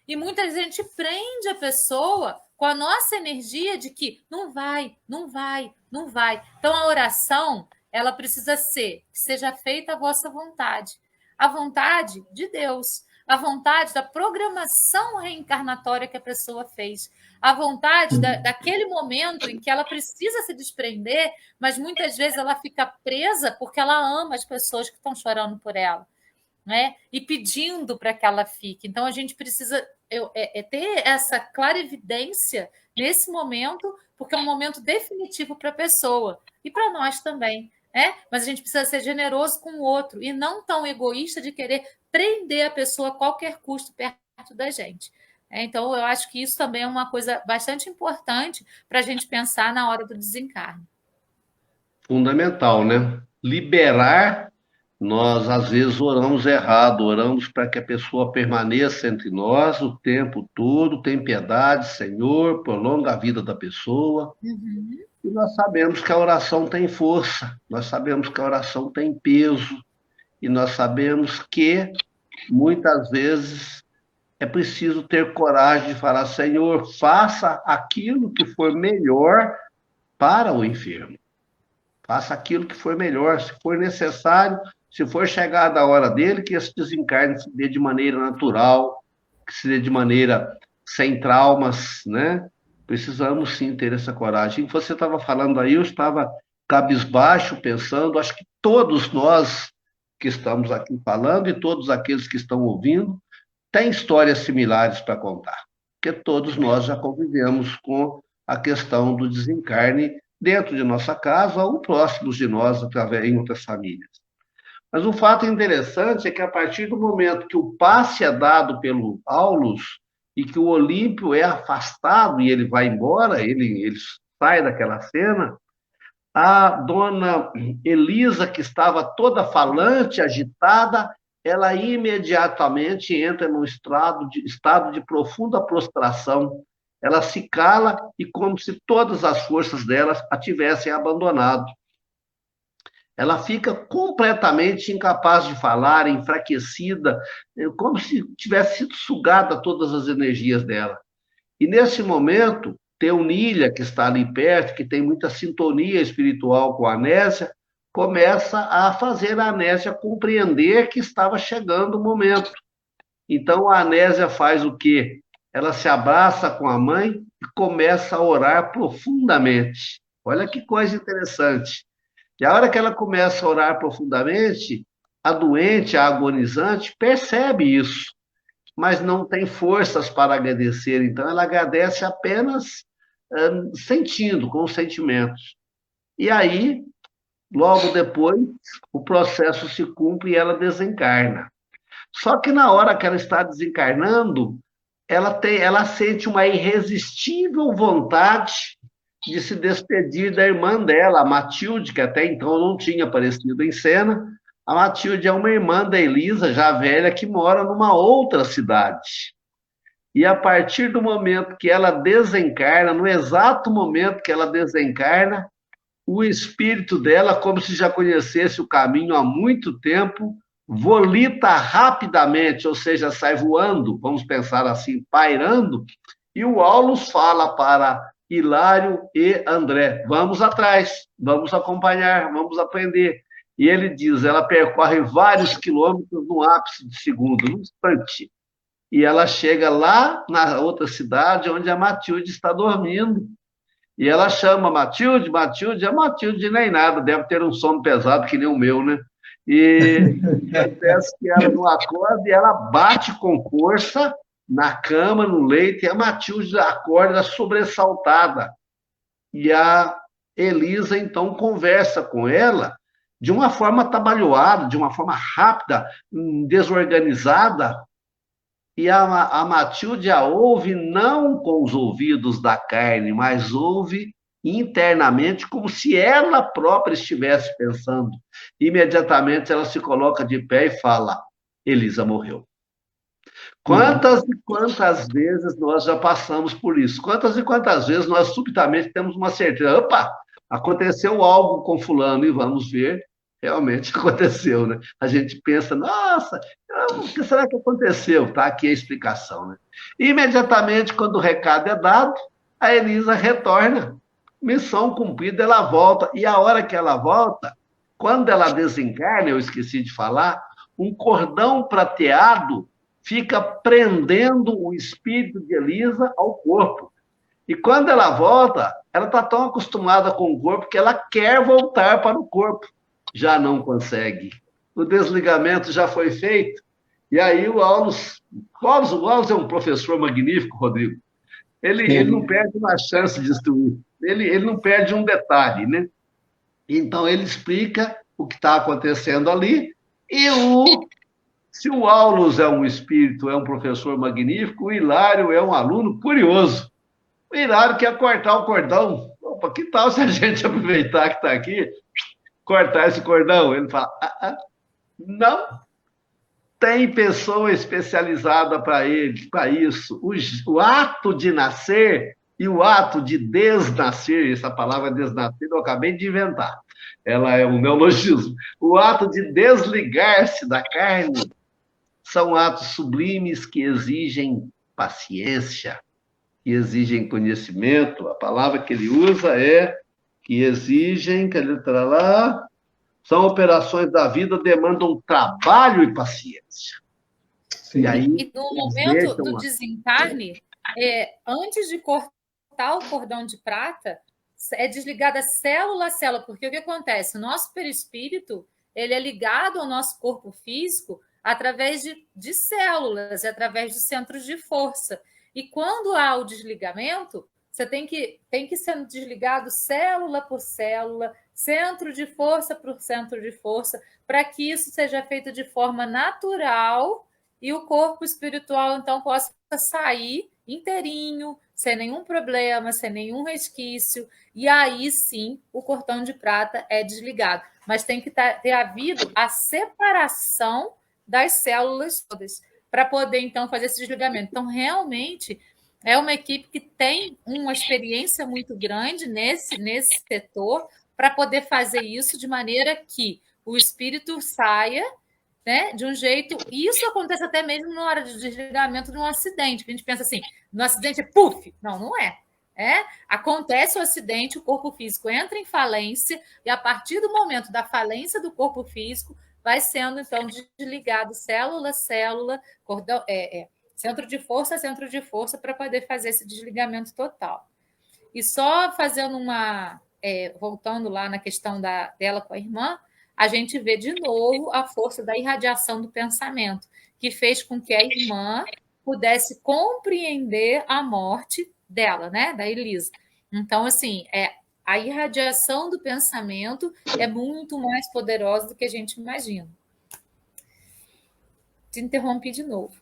E muita gente prende a pessoa com a nossa energia de que não vai, não vai, não vai. Então, a oração, ela precisa ser que seja feita a vossa vontade. A vontade de Deus, a vontade da programação reencarnatória que a pessoa fez, a vontade daquele momento em que ela precisa se desprender, mas muitas vezes ela fica presa porque ela ama as pessoas que estão chorando por ela, né? E pedindo para que ela fique. Então, a gente precisa ter essa clarividência nesse momento, porque é um momento definitivo para a pessoa e para nós também. Mas a gente precisa ser generoso com o outro e não tão egoísta de querer prender a pessoa a qualquer custo perto da gente. Então, eu acho que isso também é uma coisa bastante importante para a gente pensar na hora do desencarne. Fundamental, né? Liberar Nós, às vezes, oramos errado, oramos para que a pessoa permaneça entre nós o tempo todo, tem piedade, Senhor, prolonga a vida da pessoa. Uhum. E nós sabemos que a oração tem força, nós sabemos que a oração tem peso, e nós sabemos que, muitas vezes, é preciso ter coragem de falar, Senhor, faça aquilo que for melhor para o enfermo. Faça aquilo que for melhor, se for necessário, se for chegada a hora dele, que esse desencarne se dê de maneira natural, que se dê de maneira sem traumas, né? Precisamos sim ter essa coragem. E você estava falando aí, eu estava cabisbaixo, pensando, acho que todos nós que estamos aqui falando e todos aqueles que estão ouvindo têm histórias similares para contar, porque todos nós já convivemos com a questão do desencarne dentro de nossa casa ou próximos de nós, através em outras famílias. Mas o fato interessante é que a partir do momento que o passe é dado pelo Aulus e que o Olímpio é afastado e ele vai embora, ele sai daquela cena, a dona Elisa, que estava toda falante, agitada, ela imediatamente entra num estado de profunda prostração. Ela se cala e como se todas as forças dela a tivessem abandonado. Ela fica completamente incapaz de falar, enfraquecida, como se tivesse sido sugada todas as energias dela. E nesse momento, Teonília, que está ali perto, que tem muita sintonia espiritual com a Anésia, começa a fazer a Anésia compreender que estava chegando o momento. Então a Anésia faz o quê? Ela se abraça com a mãe e começa a orar profundamente. Olha que coisa interessante. E a hora que ela começa a orar profundamente, a doente, a agonizante, percebe isso, mas não tem forças para agradecer. Então, ela agradece apenas sentindo, com os sentimentos. E aí, logo depois, o processo se cumpre e ela desencarna. Só que na hora que ela está desencarnando, ela sente uma irresistível vontade de se despedir da irmã dela, a Matilde, que até então não tinha aparecido em cena. A Matilde é uma irmã da Elisa, já velha, que mora numa outra cidade. E a partir do momento que ela desencarna, no exato momento que ela desencarna, o espírito dela, como se já conhecesse o caminho há muito tempo, volita rapidamente, ou seja, sai voando, vamos pensar assim, pairando, e o Aulus fala para Hilário e André, vamos atrás, vamos acompanhar, vamos aprender. E ele diz, ela percorre vários quilômetros no ápice de segundo, num instante. E ela chega lá na outra cidade, onde a Matilde está dormindo. E ela chama Matilde, Matilde, a Matilde nem nada, deve ter um sono pesado que nem o meu, né? E acontece que ela não acorda e ela bate com força na cama, no leito, e a Matilde acorda sobressaltada. E a Elisa, então, conversa com ela de uma forma atabalhoada, de uma forma rápida, desorganizada, e a Matilde a ouve não com os ouvidos da carne, mas ouve internamente, como se ela própria estivesse pensando. Imediatamente ela se coloca de pé e fala: Elisa morreu. Quantas e quantas vezes nós já passamos por isso? Quantas e quantas vezes nós subitamente temos uma certeza, opa, aconteceu algo com fulano e vamos ver, realmente aconteceu, né? A gente pensa, nossa, o que será que aconteceu? Tá aqui a explicação, né? E imediatamente, quando o recado é dado, a Elisa retorna. Missão cumprida, ela volta. E a hora que ela volta, quando ela desencarna, eu esqueci de falar, um cordão prateado fica prendendo o espírito de Elisa ao corpo. E quando ela volta, ela está tão acostumada com o corpo que ela quer voltar para o corpo. Já não consegue. O desligamento já foi feito. E aí o Aulus é um professor magnífico, Rodrigo. Ele não perde uma chance de instruir. Ele não perde um detalhe, né? Então ele explica o que está acontecendo ali e se o Aulus é um espírito, é um professor magnífico, o Hilário é um aluno curioso. O Hilário quer cortar o cordão. Opa, que tal se a gente aproveitar que está aqui, cortar esse cordão? Ele fala, Não tem pessoa especializada para isso. O ato de nascer e o ato de desnascer, essa palavra desnascer eu acabei de inventar. Ela é um neologismo. O ato de desligar-se da carne são atos sublimes que exigem paciência, que exigem conhecimento. A palavra que ele usa é que exigem, que ele está lá, são operações da vida, demandam trabalho e paciência. Sim. E aí, E no momento do desencarne, antes de cortar o cordão de prata, é desligada célula a célula, porque o que acontece? O nosso perispírito, ele é ligado ao nosso corpo físico através de células, através de centros de força. E quando há o desligamento, você tem que ser desligado célula por célula, centro de força por centro de força, para que isso seja feito de forma natural e o corpo espiritual, então, possa sair inteirinho, sem nenhum problema, sem nenhum resquício, e aí sim o cordão de prata é desligado. Mas tem que ter havido a separação das células todas, para poder, então, fazer esse desligamento. Então, realmente, é uma equipe que tem uma experiência muito grande nesse setor, para poder fazer isso de maneira que o espírito saia, né, de um jeito. Isso acontece até mesmo na hora de desligamento de um acidente. A gente pensa assim, no acidente é puf! Não, não é. Acontece o acidente, o corpo físico entra em falência, e a partir do momento da falência do corpo físico, vai sendo, então, desligado célula a célula, cordão, centro de força, para poder fazer esse desligamento total. E só fazendo voltando lá na questão dela com a irmã, a gente vê de novo a força da irradiação do pensamento, que fez com que a irmã pudesse compreender a morte dela, né, da Elisa. Então, assim, a irradiação do pensamento é muito mais poderosa do que a gente imagina. Te interrompi de novo.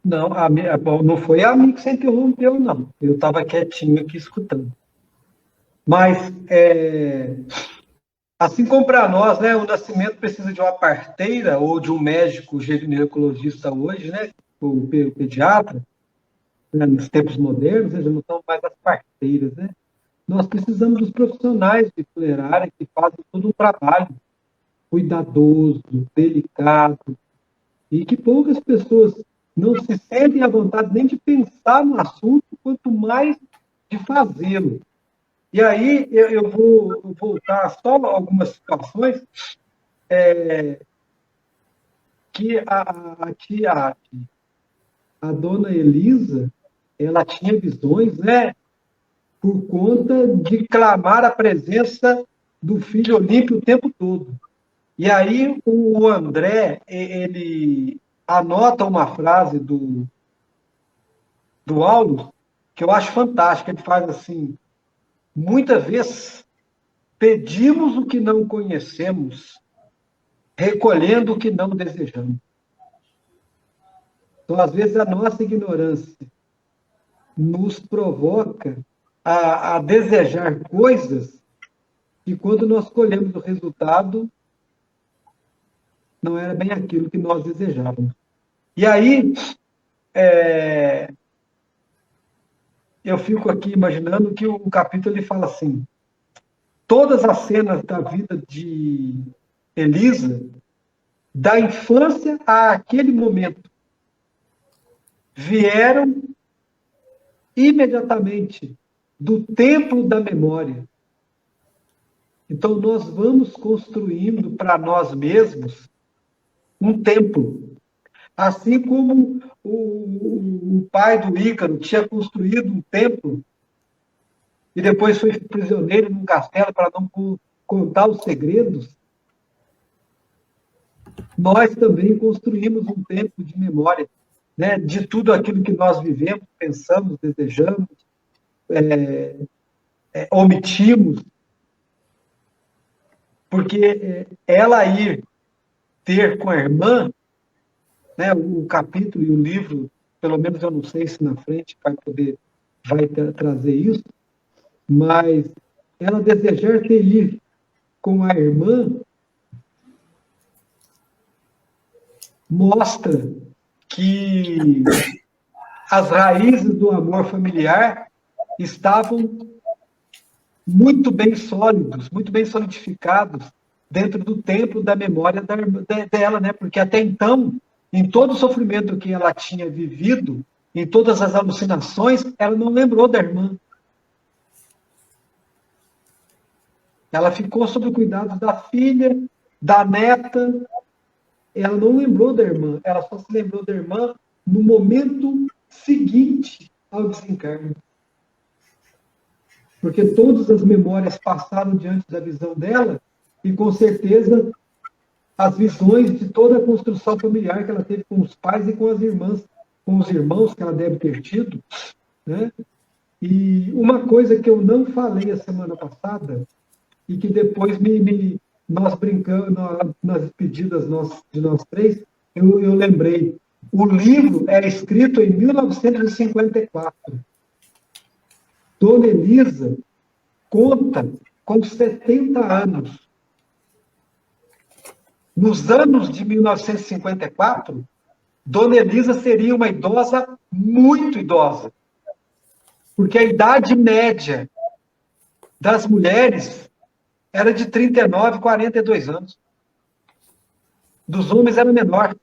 Não, não foi a mim que você interrompeu, não. Eu estava quietinho aqui escutando. Mas, assim como para nós, né, o nascimento precisa de uma parteira ou de um médico ginecologista hoje, né, o pediatra, né, nos tempos modernos, eles não são mais as parteiras, né? Nós precisamos dos profissionais de funerária que fazem todo um trabalho cuidadoso, delicado, e que poucas pessoas não se sentem à vontade nem de pensar no assunto, quanto mais de fazê-lo. E aí eu vou voltar só a algumas situações que a dona Elisa, ela tinha visões, né, por conta de clamar a presença do filho Olímpio o tempo todo. E aí o André, ele anota uma frase do Aulus, que eu acho fantástica. Ele faz assim: muitas vezes pedimos o que não conhecemos, recolhendo o que não desejamos. Então, às vezes, a nossa ignorância nos provoca a desejar coisas que, quando nós colhemos o resultado, não era bem aquilo que nós desejávamos. E aí, eu fico aqui imaginando que o capítulo ele fala assim: todas as cenas da vida de Elisa, da infância a aquele momento, vieram imediatamente do templo da memória. Então, nós vamos construindo para nós mesmos um templo. Assim como o pai do Ícaro tinha construído um templo e depois foi prisioneiro num castelo para não contar os segredos, nós também construímos um templo de memória, né, de tudo aquilo que nós vivemos, pensamos, desejamos, omitimos, porque ela ir ter com a irmã, né, o capítulo e o livro, pelo menos eu não sei se na frente vai trazer isso, mas ela desejar ter ir com a irmã mostra que as raízes do amor familiar estavam muito bem sólidos, muito bem solidificados dentro do templo da memória dela, né? Porque até então, em todo o sofrimento que ela tinha vivido, em todas as alucinações, ela não lembrou da irmã. Ela ficou sob o cuidado da filha, da neta. Ela não lembrou da irmã. Ela só se lembrou da irmã no momento seguinte ao desencarne. Porque todas as memórias passaram diante da visão dela e, com certeza, as visões de toda a construção familiar que ela teve com os pais e com as irmãs, com os irmãos que ela deve ter tido, né? E uma coisa que eu não falei a semana passada e que depois nós brincamos nas despedidas de nós três, eu lembrei. O livro é escrito em 1954. Dona Elisa conta com 70 anos. Nos anos de 1954, Dona Elisa seria uma idosa muito idosa, porque a idade média das mulheres era de 39, 42 anos. Dos homens era menor.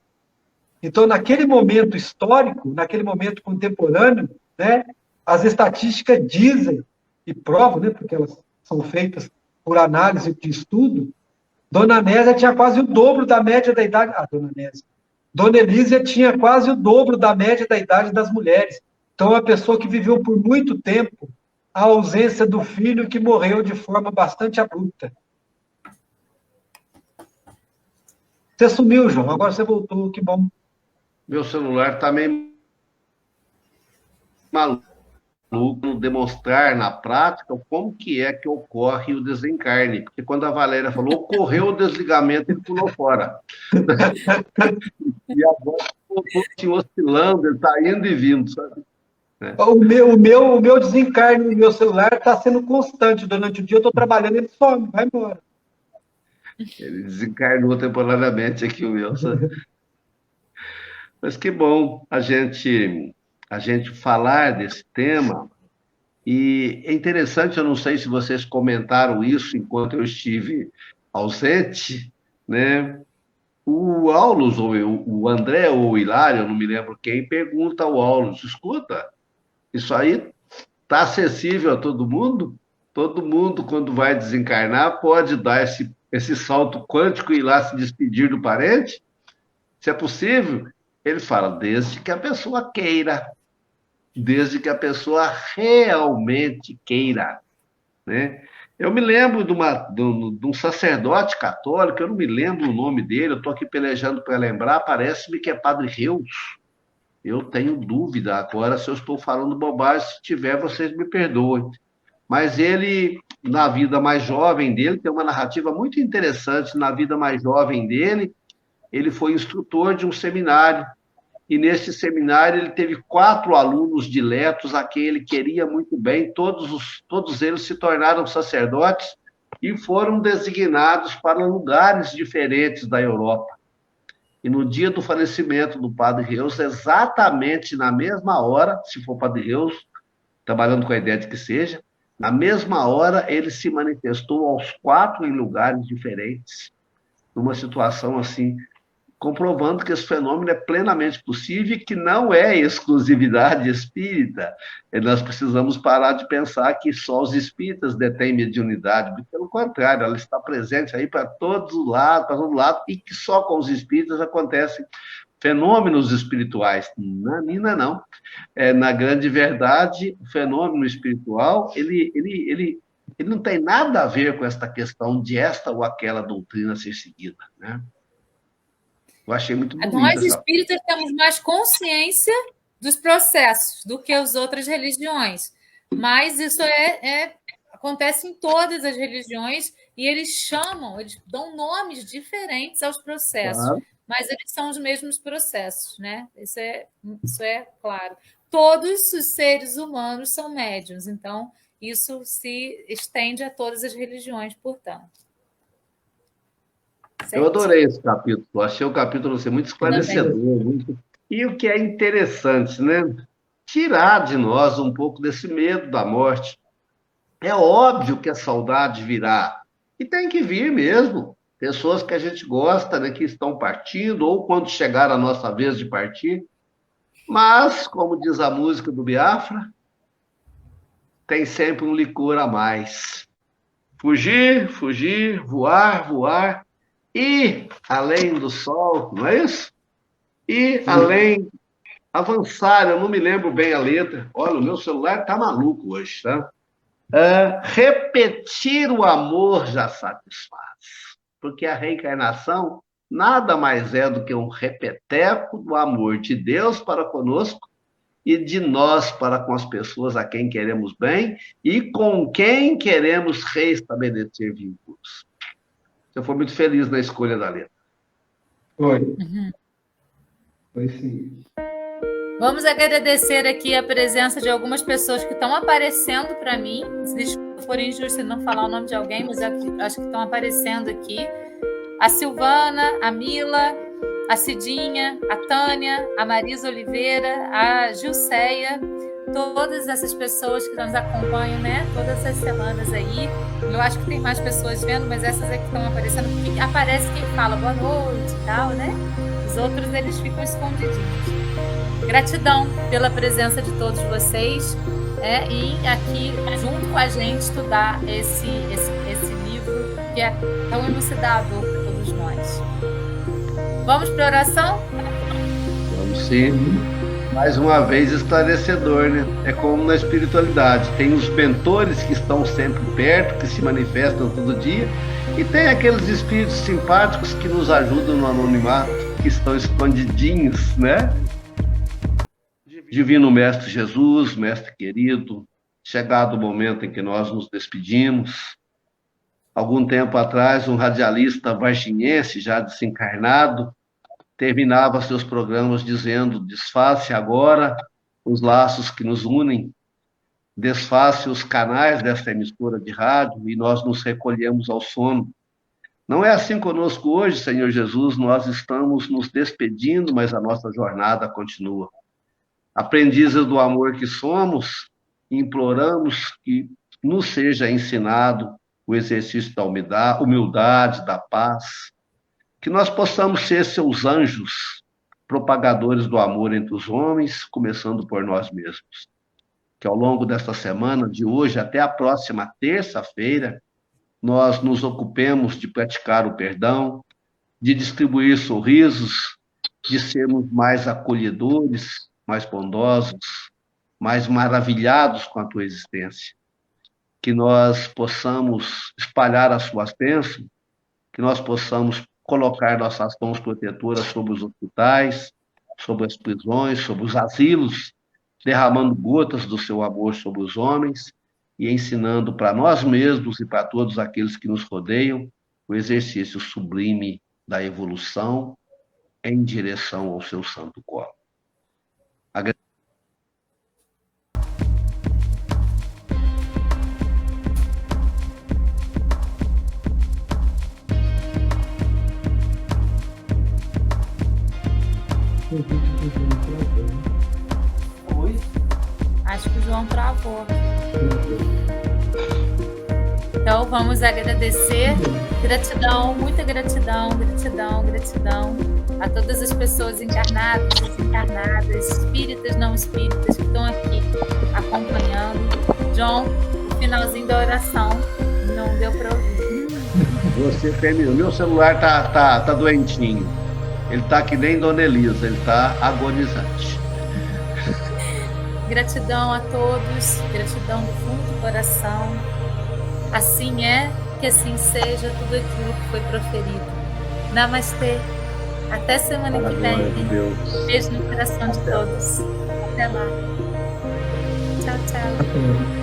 Então, naquele momento histórico, naquele momento contemporâneo, né, as estatísticas dizem, e provam, né, porque elas são feitas por análise de estudo, Dona Nésia tinha quase o dobro da média da idade. Dona Nésia. Dona Elísia tinha quase o dobro da média da idade das mulheres. Então, é uma pessoa que viveu por muito tempo a ausência do filho que morreu de forma bastante abrupta. Você sumiu, João. Agora você voltou. Que bom. Meu celular está meio maluco demonstrar na prática como que é que ocorre o desencarne. Porque quando a Valéria falou, ocorreu o desligamento, ele pulou fora. E agora continua oscilando, ele está indo e vindo, sabe? O meu desencarne no meu celular está sendo constante. Durante o dia eu estou trabalhando, ele some, vai embora. Ele desencarnou temporariamente aqui o meu, sabe? Mas que bom a gente falar desse tema. E é interessante, eu não sei se vocês comentaram isso enquanto eu estive ausente, né? O Aulus, ou o André, ou o Hilário, eu não me lembro quem, pergunta ao Aulus, escuta, isso aí está acessível a todo mundo? Todo mundo, quando vai desencarnar, pode dar esse salto quântico e ir lá se despedir do parente? Se é possível? Ele fala, desde que a pessoa queira, desde que a pessoa realmente queira, né? Eu me lembro de um sacerdote católico, eu não me lembro o nome dele, eu estou aqui pelejando para lembrar, parece-me que é Padre Reus. Eu tenho dúvida agora se eu estou falando bobagem, se tiver, vocês me perdoem. Mas ele, na vida mais jovem dele, tem uma narrativa muito interessante, na vida mais jovem dele, ele foi instrutor de um seminário, e nesse seminário ele teve 4 alunos diletos a quem ele queria muito bem, todos eles se tornaram sacerdotes e foram designados para lugares diferentes da Europa. E no dia do falecimento do Padre Reus, exatamente na mesma hora, se for Padre Reus, trabalhando com a ideia de que seja, na mesma hora ele se manifestou aos 4 em lugares diferentes, numa situação assim, comprovando que esse fenômeno é plenamente possível e que não é exclusividade espírita. E nós precisamos parar de pensar que só os espíritas detêm mediunidade, pelo contrário, ela está presente aí para todos os lados, para todo lado, e que só com os espíritas acontecem fenômenos espirituais. Na mina, não. Na grande verdade, o fenômeno espiritual, ele não tem nada a ver com esta questão de esta ou aquela doutrina ser seguida, né? Eu achei muito bonito. Nós, espíritas, temos mais consciência dos processos do que as outras religiões. Mas isso acontece em todas as religiões e eles dão nomes diferentes aos processos. Claro. Mas eles são os mesmos processos, né? Isso é claro. Todos os seres humanos são médiuns, então isso se estende a todas as religiões, portanto. Eu adorei esse capítulo. Eu achei o capítulo assim, muito esclarecedor. Muito... E o que é interessante, né? Tirar de nós um pouco desse medo da morte. É óbvio que a saudade virá. E tem que vir mesmo. Pessoas que a gente gosta, né, que estão partindo, ou quando chegar a nossa vez de partir. Mas, como diz a música do Biafra, tem sempre um licor a mais. Fugir, fugir, voar, voar, ir além do sol, não é isso? Ir além, avançar, eu não me lembro bem a letra. Olha, o meu celular tá maluco hoje, tá? Repetir o amor já satisfaz, porque a reencarnação nada mais é do que um repeteco do amor de Deus para conosco e de nós para com as pessoas a quem queremos bem e com quem queremos reestabelecer vínculos. Você foi muito feliz na escolha da letra. Foi. Foi sim. Vamos agradecer aqui a presença de algumas pessoas que estão aparecendo para mim. Se for injusto não falar o nome de alguém, mas acho que estão aparecendo aqui. A Silvana, a Mila, a Cidinha, a Tânia, a Marisa Oliveira, a Gilceia, todas essas pessoas que nos acompanham, né? Todas as semanas aí. Eu acho que tem mais pessoas vendo, mas essas aqui estão aparecendo, porque aparece quem fala boa noite e tal, né? Os outros, eles ficam escondidinhos. Gratidão pela presença de todos vocês, e aqui junto com a gente estudar esse livro que é tão elucidador para todos nós. Vamos para a oração? Vamos sim. Mais uma vez esclarecedor, né? É como na espiritualidade. Tem os mentores que estão sempre perto, que se manifestam todo dia, e tem aqueles espíritos simpáticos que nos ajudam no anonimato, que estão escondidinhos, né? Divino Mestre Jesus, Mestre querido, chegado o momento em que nós nos despedimos. Algum tempo atrás, um radialista varginhense, já desencarnado, terminava seus programas dizendo: desface agora os laços que nos unem, desface os canais desta emissora de rádio e nós nos recolhemos ao sono. Não é assim conosco hoje, Senhor Jesus, nós estamos nos despedindo, mas a nossa jornada continua. Aprendizes do amor que somos, imploramos que nos seja ensinado o exercício da humildade, da paz, que nós possamos ser seus anjos, propagadores do amor entre os homens, começando por nós mesmos. Que ao longo desta semana, de hoje até a próxima terça-feira, nós nos ocupemos de praticar o perdão, de distribuir sorrisos, de sermos mais acolhedores, mais bondosos, mais maravilhados com a tua existência. Que nós possamos espalhar as suas bênçãos, que nós possamos colocar nossas mãos protetoras sobre os hospitais, sobre as prisões, sobre os asilos, derramando gotas do seu amor sobre os homens e ensinando para nós mesmos e para todos aqueles que nos rodeiam o exercício sublime da evolução em direção ao seu santo colo. Oi? Acho que o João travou. Então vamos agradecer. Gratidão, muita gratidão, gratidão, gratidão a todas as pessoas encarnadas, desencarnadas, espíritas, não espíritas que estão aqui acompanhando. João, o finalzinho da oração não deu para ouvir. Você terminou. Meu celular tá doentinho. Ele tá que nem Dona Elisa, ele tá agonizante. Gratidão a todos, gratidão do fundo do coração. Assim é, que assim seja tudo aquilo que foi proferido. Namastê. Até semana que vem. Beijo no coração de todos. Até lá. Tchau, tchau.